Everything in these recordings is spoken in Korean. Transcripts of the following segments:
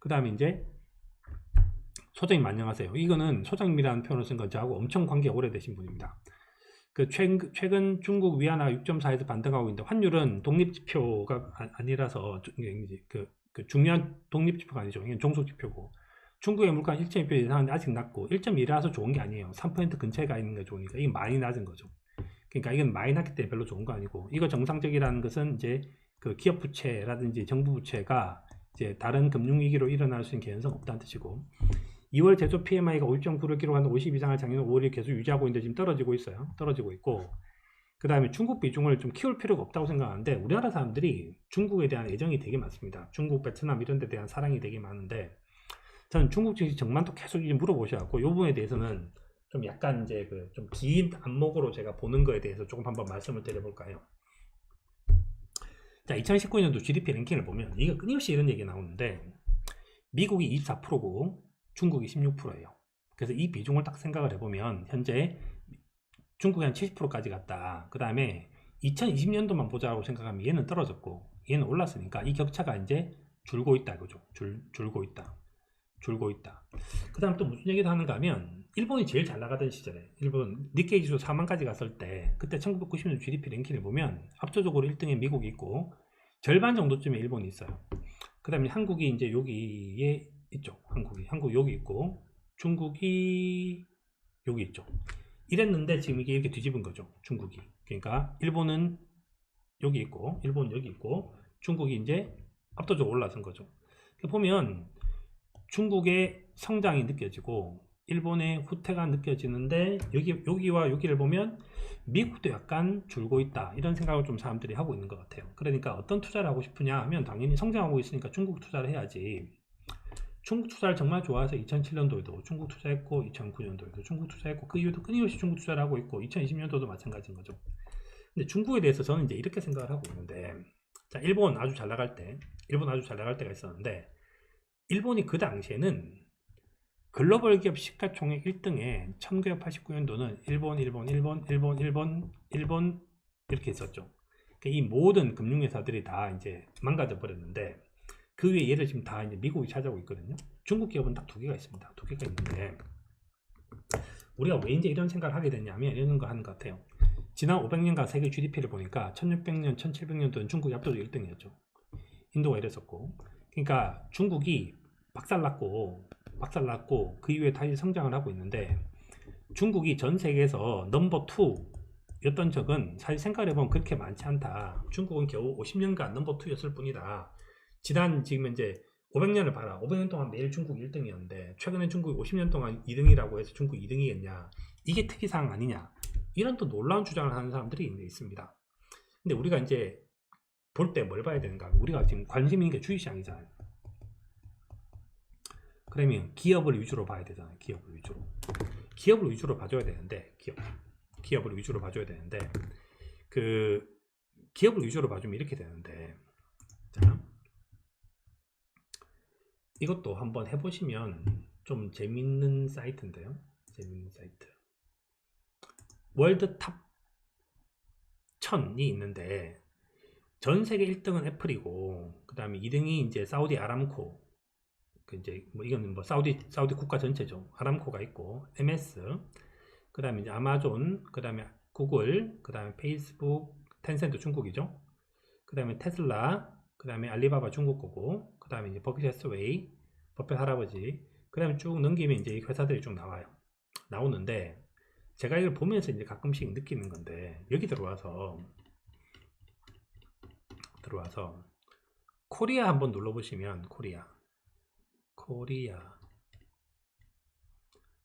그 다음에 이제 소장님 안녕하세요. 이거는 소장님이라는 표현을 쓴 건 저하고 엄청 관계가 오래되신 분입니다. 그 최근 중국 위안화 6.4에서 반등하고 있는데 환율은 독립지표가 아니라서 그 중요한 독립지표가 아니죠. 이건 종속지표고 중국의 물가는 1.2% 이상인데 아직 낮고 1.1이라서 좋은 게 아니에요. 3% 근처에 가 있는 게 좋으니까 이게 많이 낮은 거죠. 그러니까 이건 많이 낮기 때문에 별로 좋은 거 아니고 이거 정상적이라는 것은 이제 그 기업 부채라든지 정부 부채가 이제 다른 금융위기로 일어날 수 있는 개연성 없다는 뜻이고 2월 제조 PMI가 5.9를 기록한 50 이상을 작년 5월에 계속 유지하고 있는데 지금 떨어지고 있어요. 떨어지고 있고 그 다음에 중국 비중을 좀 키울 필요가 없다고 생각하는데 우리나라 사람들이 중국에 대한 애정이 되게 많습니다. 중국, 베트남 이런 데 대한 사랑이 되게 많은데 저는 중국 증시 정만도 계속 물어보셔갖고 이 부분에 대해서는 좀 약간 이제 그 좀 긴 안목으로 제가 보는 거에 대해서 조금 한번 말씀을 드려볼까요? 자, 2019년도 GDP 랭킹을 보면 이거 끊임없이 이런 얘기 나오는데 미국이 24%고 중국이 16%예요. 그래서 이 비중을 딱 생각을 해보면 현재 중국이 한 70%까지 갔다. 그 다음에 2020년도만 보자고 생각하면 얘는 떨어졌고 얘는 올랐으니까 이 격차가 이제 줄고 있다 이거죠. 줄고 있다. 줄고 있다. 그 다음 또 무슨 얘기를 하는가 하면 일본이 제일 잘 나가던 시절에 일본 니케이 지수 4만까지 갔을 때 그때 1990년 GDP 랭킹을 보면 압도적으로 1등에 미국이 있고 절반 정도쯤에 일본이 있어요. 그 다음에 한국이 이제 여기에 있죠. 한국 여기 있고 중국이 여기 있죠. 이랬는데 지금 이게 이렇게 뒤집은 거죠. 중국이. 그러니까 일본은 여기 있고 일본은 여기 있고 중국이 이제 압도적으로 올라선 거죠. 보면 중국의 성장이 느껴지고 일본의 후퇴가 느껴지는데 여기와 여기를 보면 미국도 약간 줄고 있다 이런 생각을 좀 사람들이 하고 있는 것 같아요. 그러니까 어떤 투자를 하고 싶으냐 하면 당연히 성장하고 있으니까 중국 투자를 해야지. 중국 투자를 정말 좋아해서 2007년도에도 중국 투자했고 2009년도에도 중국 투자했고 그 이후에도 끊임없이 중국 투자를 하고 있고 2020년도도 마찬가지인 거죠. 근데 중국에 대해서 저는 이제 이렇게 생각을 하고 있는데 자, 일본 아주 잘 나갈 때가 있었는데 일본이 그 당시에는 글로벌 기업 시가총액 1등에 1989년도는 일본 이렇게 있었죠. 이 모든 금융회사들이 다 이제 망가져 버렸는데 그 위에 얘를 지금 다 이제 미국이 차지하고 있거든요. 중국 기업은 딱 2개가 있습니다. 2개가 있는데 우리가 왜 이제 이런 생각을 하게 됐냐면 이런 거 하는 것 같아요. 지난 500년간 세계 GDP를 보니까 1600년, 1700년도는 중국이 압도적 1등이었죠. 인도가 이랬었고 그러니까 중국이 박살났고 그 이후에 다시 성장을 하고 있는데 중국이 전 세계에서 넘버 2였던 적은 사실 생각을 해보면 그렇게 많지 않다. 중국은 겨우 50년간 넘버 2였을 뿐이다. 지난 지금 이제 500년을 봐라. 500년 동안 매일 중국 1등이었는데 최근에 중국이 50년 동안 2등이라고 해서 중국 2등이겠냐. 이게 특이사항 아니냐. 이런 또 놀라운 주장을 하는 사람들이 있습니다. 근데 우리가 이제 볼 때 뭘 봐야 되는가? 우리가 지금 관심 있는 게 주식시장이잖아요. 그러면 기업을 위주로 봐야 되잖아요. 기업을 위주로 봐줘야 되는데 기업을 위주로 봐줘야 되는데 그 기업을 위주로 봐주면 이렇게 되는데 자 이것도 한번 해보시면 좀 재밌는 사이트인데요. 재밌는 사이트 월드 탑 1000이 있는데 전 세계 1등은 애플이고 그 다음에 2등이 이제 사우디 아람코 그 이제 뭐 이거는 뭐 사우디 국가 전체죠. 아람코가 있고 MS 그 다음에 이제 아마존 그 다음에 구글 그 다음에 페이스북 텐센트 중국이죠. 그 다음에 테슬라 그 다음에 알리바바 중국 거고 그 다음에 이제 버킷 해스웨이 버핏 할아버지 그 다음에 쭉 넘기면 이제 이 회사들이 쭉 나오는데 제가 이걸 보면서 이제 가끔씩 느끼는 건데 여기 들어와서 코리아 한번 눌러보시면 코리아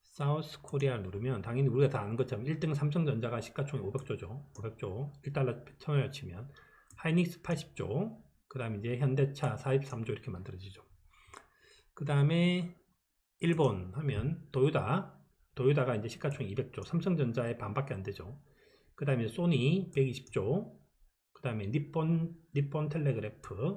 사우스 코리아를 누르면 당연히 우리가 다 아는 것처럼 1등 삼성전자가 시가총액 500조죠. 500조 1달러 천원을 치면 하이닉스 80조 그 다음에 이제 현대차 43조 이렇게 만들어지죠. 그 다음에 일본 하면 도요다가 이제 시가총액 200조 삼성전자의 반밖에 안 되죠. 그 다음에 소니 120조 그 다음에 니폰 텔레그래프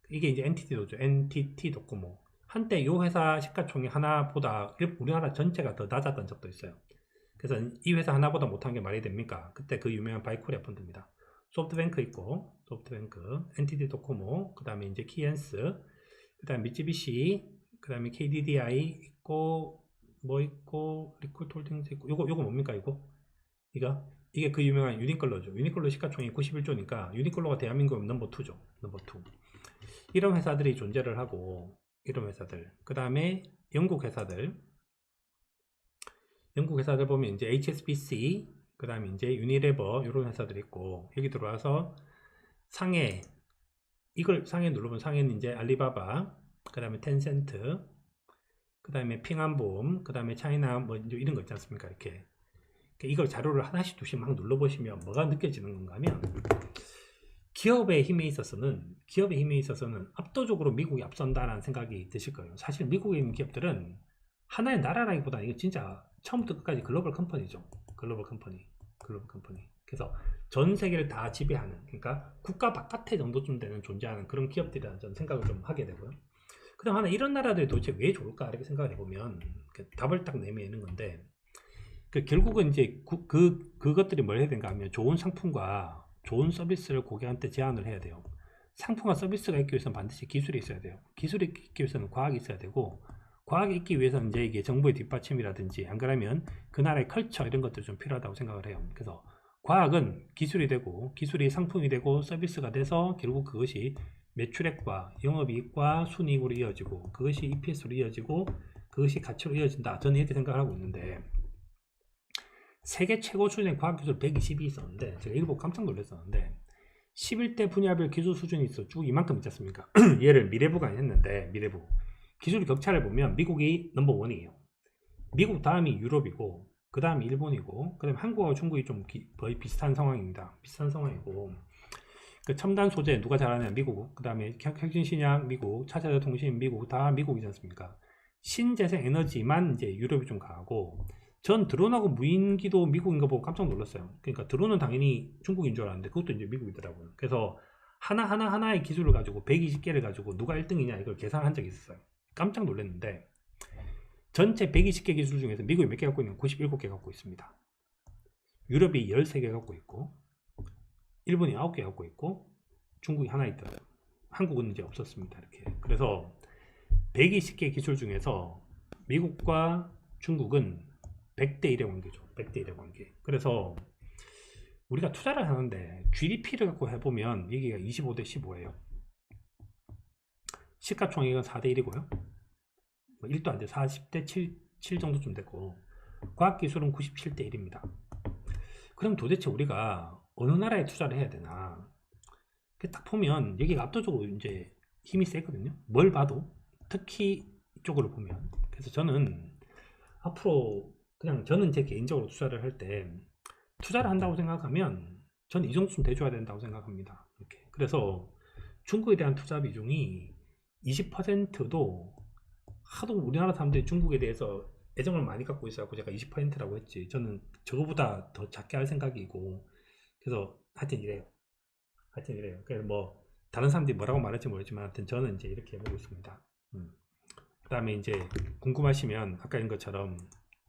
이게 이제 NTT 도코모 한때 이 회사 시가총액 하나보다 우리나라 전체가 더 낮았던 적도 있어요. 그래서 이 회사 하나보다 못한 게 말이 됩니까? 그때 그 유명한 바이코리아 펀드입니다. 소프트뱅크 있고 NTT 도코모 그 다음에 이제 키엔스 그다음 미쯔비시, 그다음에 KDDI 있고 뭐 있고 리콜홀딩스 있고 요거 뭡니까 이게 그 유명한 유니클로죠. 유니클로 시가총액 91조니까 유니클로가 대한민국 넘버 2죠. 넘버 2. 이런 회사들이 존재를 하고 이런 회사들. 그다음에 영국 회사들 보면 이제 HSBC, 그다음에 이제 유니레버 이런 회사들이 있고 여기 들어와서 상해 이걸 상해 눌러보면 상해는 이제 알리바바, 그 다음에 텐센트, 그 다음에 핑안보험, 그 다음에 차이나 뭐 이런 거 있지 않습니까? 이렇게 이걸 자료를 하나씩 두씩 막 눌러보시면 뭐가 느껴지는 건가 하면 기업의 힘에 있어서는 압도적으로 미국이 앞선다라는 생각이 드실 거예요. 사실 미국에 있는 기업들은 하나의 나라라기보다 이거 진짜 처음부터 끝까지 글로벌 컴퍼니죠. 글로벌 컴퍼니. 그래서 전 세계를 다 지배하는, 그러니까 국가 바깥에 정도쯤 되는 존재하는 그런 기업들이라는 저는 생각을 좀 하게 되고요. 그다음 하나 이런 나라들이 도대체 왜 좋을까 이렇게 생각을 해보면 답을 딱 내미는 건데 결국은 이제 그것들이 뭘 해야 되는가 하면 좋은 상품과 좋은 서비스를 고객한테 제안을 해야 돼요. 상품과 서비스가 있기 위해서는 반드시 기술이 있어야 돼요. 기술이 있기 위해서는 과학이 있어야 되고 과학이 있기 위해서는 이제 이게 정보의 뒷받침이라든지 안 그러면 그 나라의 컬처 이런 것들이 좀 필요하다고 생각을 해요. 그래서 과학은 기술이 되고 기술이 상품이 되고 서비스가 돼서 결국 그것이 매출액과 영업이익과 순이익으로 이어지고 그것이 EPS로 이어지고 그것이 가치로 이어진다. 저는 이렇게 생각을 하고 있는데 세계 최고 수준의 과학기술 120이 있었는데 제가 이거 보고 깜짝 놀랐었는데 11대 분야별 기술 수준이 있어 쭉 이만큼 있지 않습니까? 얘를 미래부가 했는데 미래부 기술 격차를 보면 미국이 넘버1이에요. 미국 다음이 유럽이고 그 다음이 일본이고 그 다음에 한국하고 중국이 좀 거의 비슷한 상황입니다. 비슷한 상황이고 그 첨단 소재 누가 잘하냐 미국, 그 다음에 혁신신약 미국, 차세대 통신 미국, 다 미국이지 않습니까? 신재생 에너지만 이제 유럽이 좀 강하고 전 드론하고 무인기도 미국인 거 보고 깜짝 놀랐어요. 그러니까 드론은 당연히 중국인 줄 알았는데 그것도 이제 미국이더라고요. 그래서 하나의 기술을 가지고 120개를 가지고 누가 1등이냐 이걸 계산한 적이 있었어요. 깜짝 놀랐는데 전체 120개 기술 중에서 미국이 몇 개 갖고 있는 97개 갖고 있습니다. 유럽이 13개 갖고 있고 일본이 9개 갖고 있고 중국이 하나 있더라고요. 한국은 이제 없었습니다. 이렇게. 그래서 120개 기술 중에서 미국과 중국은 100대 1의 관계죠. 100대 1의 관계. 그래서 우리가 투자를 하는데 GDP를 갖고 해보면 여기가 25대 15예요. 시가총액은 4대 1이고요. 1도 안 돼. 40대 7 정도쯤 되고 과학기술은 97대 1입니다. 그럼 도대체 우리가 어느 나라에 투자를 해야 되나? 딱 보면 여기가 압도적으로 이제 힘이 세거든요. 뭘 봐도 특히 이쪽으로 보면. 그래서 저는 앞으로 그냥 저는 제 개인적으로 투자를 할 때 투자를 한다고 생각하면 저는 이 정도쯤 돼줘야 된다고 생각합니다. 이렇게. 그래서 중국에 대한 투자 비중이 20%도 하도 우리나라 사람들이 중국에 대해서 애정을 많이 갖고 있어서 제가 20%라고 했지. 저는 저거보다 더 작게 할 생각이고 그래서 하여튼 이래요. 그래서 뭐 다른 사람들이 뭐라고 말할지 모르지만 하여튼 저는 이제 이렇게 해보고 있습니다. 그 다음에 이제 궁금하시면 아까 인 것처럼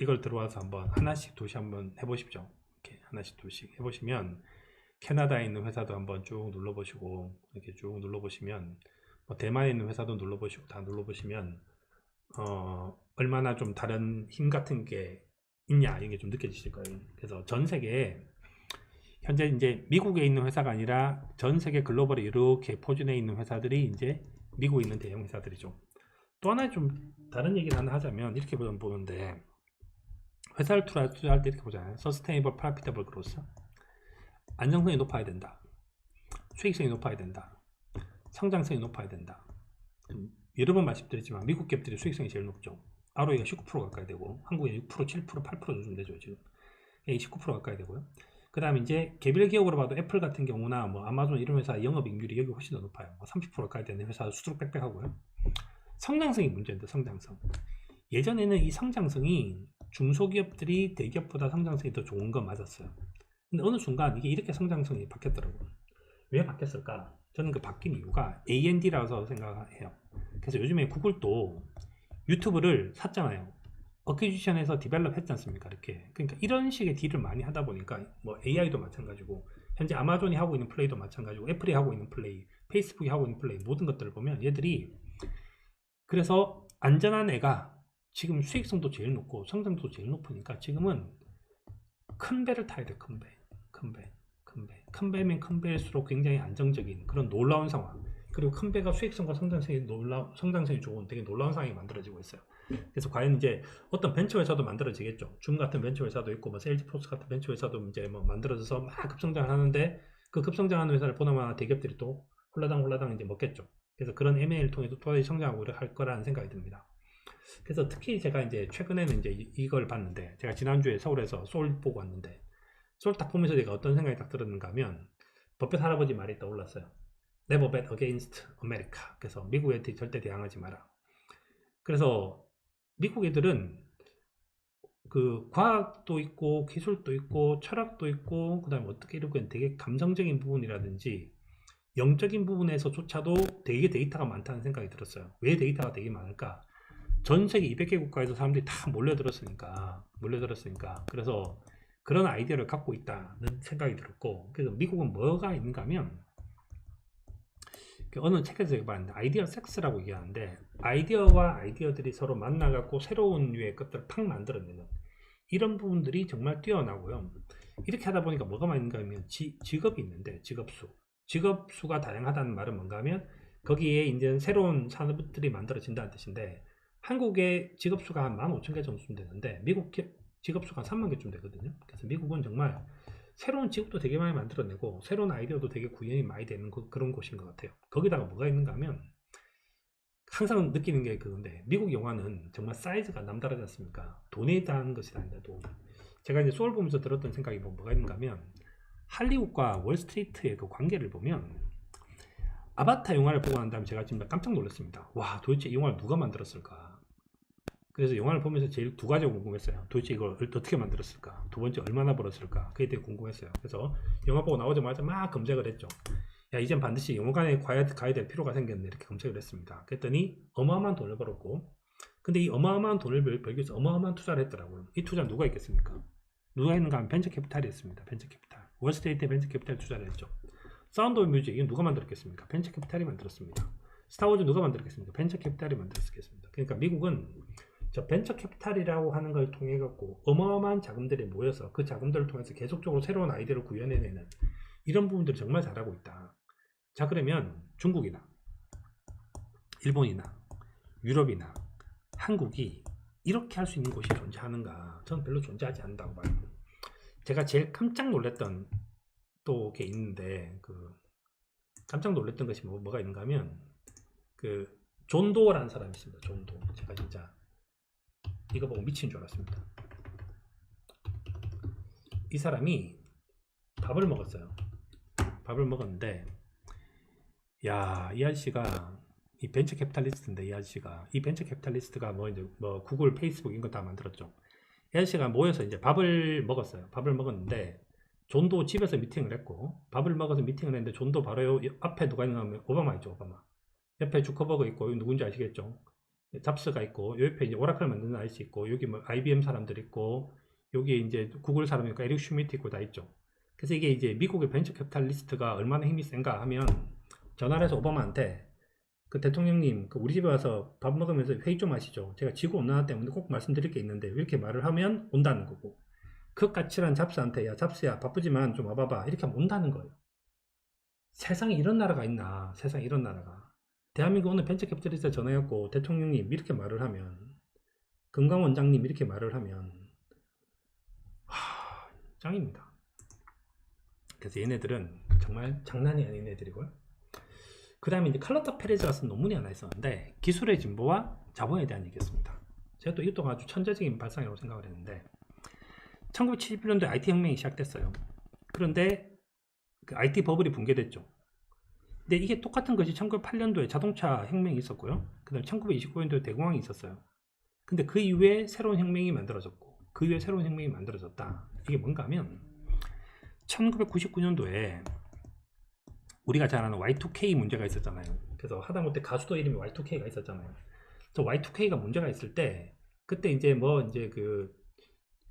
이걸 들어와서 한번 하나씩 도시 한번 해보십시오. 이렇게 하나씩 도시 해보시면 캐나다에 있는 회사도 한번 쭉 눌러보시고 이렇게 쭉 눌러보시면 뭐 대만에 있는 회사도 눌러보시고 다 눌러보시면 얼마나 좀 다른 힘 같은 게 있냐 이게 좀 느껴지실 거예요. 그래서 전 세계에 현재 이제 미국에 있는 회사가 아니라 전 세계 글로벌에 이렇게 포진해 있는 회사들이 이제 미국에 있는 대형 회사들이죠. 또 하나 좀 다른 얘기를 하나 하자면 이렇게 보는데 회사를 투자할 때 이렇게 보잖아요. Sustainable Profitable Growth. 안정성이 높아야 된다. 수익성이 높아야 된다. 성장성이 높아야 된다. 여러 번 말씀드렸지만 미국 기업들이 수익성이 제일 높죠. ROE가 19% 가까이 되고 한국에 6%, 7%, 8% 정도 되죠. 지금 19% 가까이 되고요. 그 다음에 이제 개별 기업으로 봐도 애플 같은 경우나 뭐 아마존 이런 회사 영업이익률이 여기 훨씬 더 높아요. 30% 가까이 되는 회사 수두룩 빽빽하고요. 성장성이 문제인데 성장성. 예전에는 이 성장성이 중소기업들이 대기업보다 성장성이 더 좋은 건 맞았어요. 근데 어느 순간 이게 이렇게 성장성이 바뀌었더라고요. 왜 바뀌었을까? 저는 그 바뀐 이유가 A&D라고 생각해요. 그래서 요즘에 구글도 유튜브를 샀잖아요. 어퀴지션에서 디벨롭 했지 않습니까? 이렇게. 그러니까 이런 식의 딜을 많이 하다 보니까 뭐 AI도 마찬가지고 현재 아마존이 하고 있는 플레이도 마찬가지고 애플이 하고 있는 플레이, 페이스북이 하고 있는 플레이 모든 것들을 보면 얘들이 그래서 안전한 애가 지금 수익성도 제일 높고 성장도 제일 높으니까 지금은 큰 배를 타야 돼. 큰 배면 큰 배일수록 굉장히 안정적인 그런 놀라운 상황. 그리고 큰 배가 수익성과 성장성이 좋은 되게 놀라운 상황이 만들어지고 있어요. 그래서 과연 이제 어떤 벤처 회사도 만들어지겠죠. 줌 같은 벤처 회사도 있고 뭐 세일즈포스 같은 벤처 회사도 이제 뭐 만들어져서 막 급성장을 하는데 그 급성장하는 회사를 보나마나 대기업들이 또 홀라당 이제 먹겠죠. 그래서 그런 M&A를 통해서 또다시 성장하고 할 거라는 생각이 듭니다. 그래서 특히 제가 이제 최근에는 이제 이걸 봤는데, 제가 지난주에 서울에서 소울 보고 왔는데, 소울 딱 보면서 제가 어떤 생각이 딱 들었는가 하면, 버핏 할아버지 말이 떠올랐어요. Never bet against America. 그래서 미국에 절대 대항하지 마라. 그래서 미국 애들은 그 과학도 있고 기술도 있고 철학도 있고 그다음에 어떻게 이렇게 되게 감성적인 부분이라든지 영적인 부분에서조차도 되게 데이터가 많다는 생각이 들었어요. 왜 데이터가 되게 많을까? 전 세계 200개 국가에서 사람들이 다 몰려들었으니까 그래서 그런 아이디어를 갖고 있다는 생각이 들었고, 그래서 미국은 뭐가 있는가 하면 어느 책에서 제가 봤는데 아이디어 섹스라고 얘기하는데, 아이디어와 아이디어들이 서로 만나갖고 새로운 류의 것들을 팍 만들어내는 이런 부분들이 정말 뛰어나고요. 이렇게 하다 보니까 뭐가 많은가 하면 직업이 있는데 직업수가 다양하다는 말은 뭔가 하면 거기에 이제 새로운 산업들이 만들어진다는 뜻인데, 한국의 직업수가 한 15,000개 정도 되는데 미국 직업수가 한 3만 개쯤 되거든요. 그래서 미국은 정말 새로운 직업도 되게 많이 만들어내고 새로운 아이디어도 되게 구현이 많이 되는 그런 곳인 것 같아요. 거기다가 뭐가 있는가 하면 항상 느끼는 게 그건데, 미국 영화는 정말 사이즈가 남다르지 않습니까? 돈에 대한 것이 아닌데도 제가 이제 소울 보면서 들었던 생각이 뭐가 있는가 하면, 할리우드과 월스트리트의 그 관계를 보면, 아바타 영화를 보고 난 다음에 제가 지금 깜짝 놀랐습니다. 와, 도대체 이 영화를 누가 만들었을까? 그래서 영화를 보면서 제일 두 가지가 궁금했어요. 도대체 이걸 어떻게 만들었을까? 두 번째, 얼마나 벌었을까? 그게 되게 궁금했어요. 그래서 영화 보고 나오자마자 막 검색을 했죠. 야, 이젠 반드시 영화관에 가야 될 필요가 생겼네. 이렇게 검색을 했습니다. 그랬더니 어마어마한 돈을 벌었고, 근데 이 어마어마한 돈을 벌기 위해서 어마어마한 투자를 했더라고요. 이 투자 누가 있겠습니까? 누가 있는가 하면 벤처 캐피탈이 있습니다. 벤처 캐피탈. 월스트리트에 벤처 캐피탈 투자를 했죠. 사운드 오브 뮤직, 이건 누가 만들었겠습니까? 벤처 캐피탈이 만들었습니다. 스타워즈 누가 만들었겠습니까? 벤처 캐피탈이 만들었겠습니다. 그러니까 미국은 저 벤처 캐피탈이라고 하는 걸 통해 갖고 어마어마한 자금들이 모여서 그 자금들을 통해서 계속적으로 새로운 아이디어를 구현해내는 이런 부분들을 정말 잘하고 있다. 자, 그러면 중국이나 일본이나 유럽이나 한국이 이렇게 할 수 있는 곳이 존재하는가? 저는 별로 존재하지 않는다고 봐요. 제가 제일 깜짝 놀랐던 또 게 있는데, 깜짝 놀랐던 것이 뭐가 있는가 하면, 존 도어라는 사람이 있습니다. 존 도어. 제가 진짜 이거 보고 미친 줄 알았습니다. 이 사람이 밥을 먹었어요. 밥을 먹었는데, 야, 이 아저씨가 이 벤처 캐피탈리스트인데, 이 벤처 캐피탈리스트가 구글, 페이스북 이런 거 다 만들었죠. 이 아저씨가 모여서 이제 밥을 먹었어요. 밥을 먹었는데, 존도 집에서 미팅을 했고, 밥을 먹어서 미팅을 했는데, 존도 바로 앞에 누가 있는가 하면 오바마 있죠, 오바마. 옆에 주커버그 있고, 여기 누군지 아시겠죠? 잡스가 있고, 옆에 이제 오라클 만드는 아저씨 있고, 여기 뭐 IBM 사람들 있고, 여기 이제 구글 사람이 있고, 에릭 슈미트 있고 다 있죠. 그래서 이게 이제 미국의 벤처 캐피탈리스트가 얼마나 힘이 센가 하면, 전화를 해서 오바마한테, 대통령님, 우리 집에 와서 밥 먹으면서 회의 좀 하시죠. 제가 지구 온난화 때문에 꼭 말씀드릴 게 있는데, 이렇게 말을 하면 온다는 거고, 극가치란 잡스한테, 야, 잡스야, 바쁘지만 좀 와봐봐. 이렇게 하면 온다는 거예요. 세상에 이런 나라가 있나? 세상에 이런 나라가. 대한민국 오늘 벤처 캐피탈리스트 전화했고, 대통령님 이렇게 말을 하면, 금강원장님 이렇게 말을 하면, 짱입니다. 그래서 얘네들은 정말 장난이 아닌 애들이고요. 그 다음에 이제 칼로타 페레즈가 쓴 논문이 하나 있었는데, 기술의 진보와 자본에 대한 얘기였습니다. 제가 또 이것도 아주 천재적인 발상이라고 생각을 했는데, 1971년도에 IT 혁명이 시작됐어요. 그런데 그 IT 버블이 붕괴됐죠. 근데 이게 똑같은 것이 1908년도에 자동차 혁명이 있었고요. 그 다음에 1929년도에 대공황이 있었어요. 근데 그 이후에 새로운 혁명이 만들어졌고, 그 이후에 새로운 혁명이 만들어졌다. 이게 뭔가 하면, 1999년도에 우리가 잘 아는 Y2K 문제가 있었잖아요. 그래서 하다못해 가수도 이름이 Y2K가 있었잖아요. 저 Y2K가 문제가 있을 때, 그때 이제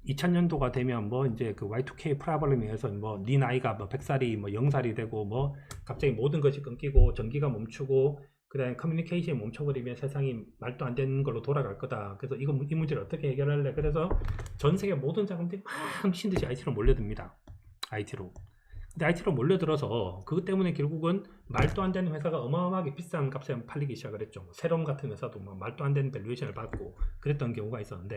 2000년도가 되면 Y2K 프로블럼에 의해서 네 나이가 100살이 0살이 되고 갑자기 모든 것이 끊기고 전기가 멈추고 그다음에 커뮤니케이션이 멈춰버리면 세상이 말도 안 되는 걸로 돌아갈 거다. 그래서 이 문제를 어떻게 해결할래? 그래서 전 세계 모든 자금들이 막 미친 듯이 IT로 몰려듭니다. IT로. 근데 IT로 몰려들어서 그것 때문에 결국은 말도 안 되는 회사가 어마어마하게 비싼 값에 팔리기 시작을 했죠. 세럼 같은 회사도 막 말도 안 되는 밸류에이션을 받고 그랬던 경우가 있었는데,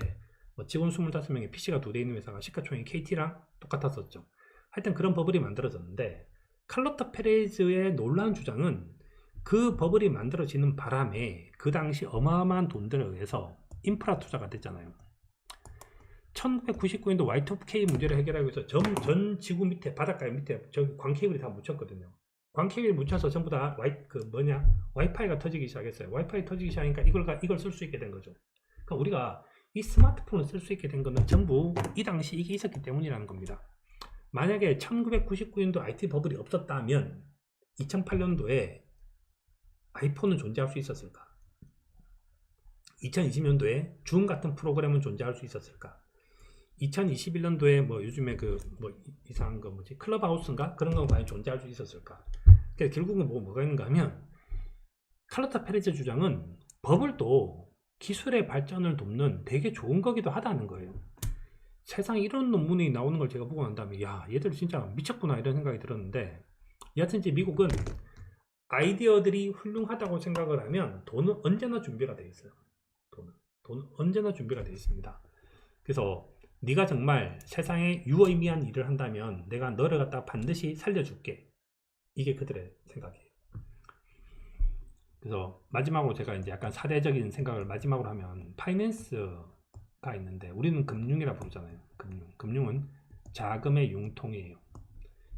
뭐 직원 25명에 PC가 2대 있는 회사가 시가총액 KT랑 똑같았었죠. 하여튼 그런 버블이 만들어졌는데, 칼로타 페레즈의 놀라운 주장은 그 버블이 만들어지는 바람에 그 당시 어마어마한 돈들에 의해서 인프라 투자가 됐잖아요. 1999년도 Y2K 문제를 해결하기 위해서 전 지구 밑에 바닷가 밑에 저기 광케이블이 다 묻혔거든요. 광케이블 묻혀서 전부 다 와이파이가 터지기 시작했어요. 와이파이 터지기 시작하니까 이걸 쓸 수 있게 된 거죠. 그러니까 우리가 이 스마트폰을 쓸 수 있게 된 거는 전부 이 당시 이게 있었기 때문이라는 겁니다. 만약에 1999년도 IT 버블이 없었다면 2008년도에 아이폰은 존재할 수 있었을까? 2020년도에 줌 같은 프로그램은 존재할 수 있었을까? 2021년도에 뭐 요즘에 뭐 이상한 거 뭐지? 클럽하우스인가? 그런 건 과연 존재할 수 있었을까? 그러니까 결국은 뭐가 있는가 하면, 칼로타 페레즈 주장은 버블도 기술의 발전을 돕는 되게 좋은 거기도 하다는 거예요. 세상에 이런 논문이 나오는 걸 제가 보고 난 다음에, 야, 얘들 진짜 미쳤구나 이런 생각이 들었는데, 여하튼 이제 미국은 아이디어들이 훌륭하다고 생각을 하면 돈은 언제나 준비가 되어 있어요. 돈은 언제나 준비가 되어 있습니다. 그래서 네가 정말 세상에 유의미한 일을 한다면 내가 너를 갖다 반드시 살려줄게. 이게 그들의 생각이에요. 그래서 마지막으로 제가 이제 약간 사대적인 생각을 마지막으로 하면, 파이낸스가 있는데 우리는 금융이라 부르잖아요. 금융은 자금의 융통이에요.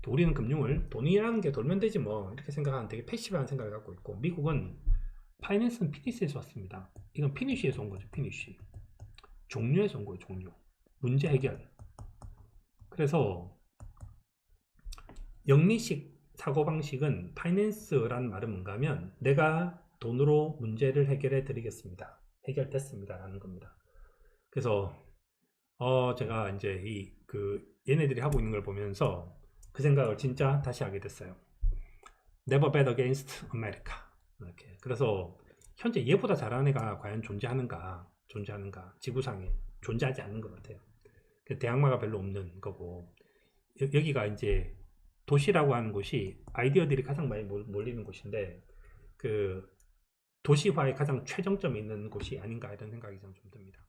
우리는 금융을 돈이라는 게 돌면 되지 뭐 이렇게 생각하는 되게 패시브한 생각을 갖고 있고, 미국은 파이낸스는 피니시에서 왔습니다. 이건 피니시에서 온 거죠. 피니시. 종류에서 온 거예요. 종류. 문제 해결. 그래서 영리식 사고방식은, 파이낸스라는 말은 뭔가 하면 내가 돈으로 문제를 해결해 드리겠습니다. 해결됐습니다. 라는 겁니다. 그래서 제가 이제 얘네들이 하고 있는 걸 보면서 그 생각을 진짜 다시 하게 됐어요. Never bet against America. 이렇게. 그래서 현재 얘보다 잘하는 애가 과연 존재하는가? 지구상에 존재하지 않는 것 같아요. 대항마가 별로 없는 거고, 여기가 이제 도시라고 하는 곳이 아이디어들이 가장 많이 몰리는 곳인데, 그 도시화의 가장 최정점에 있는 곳이 아닌가 이런 생각이 좀 듭니다.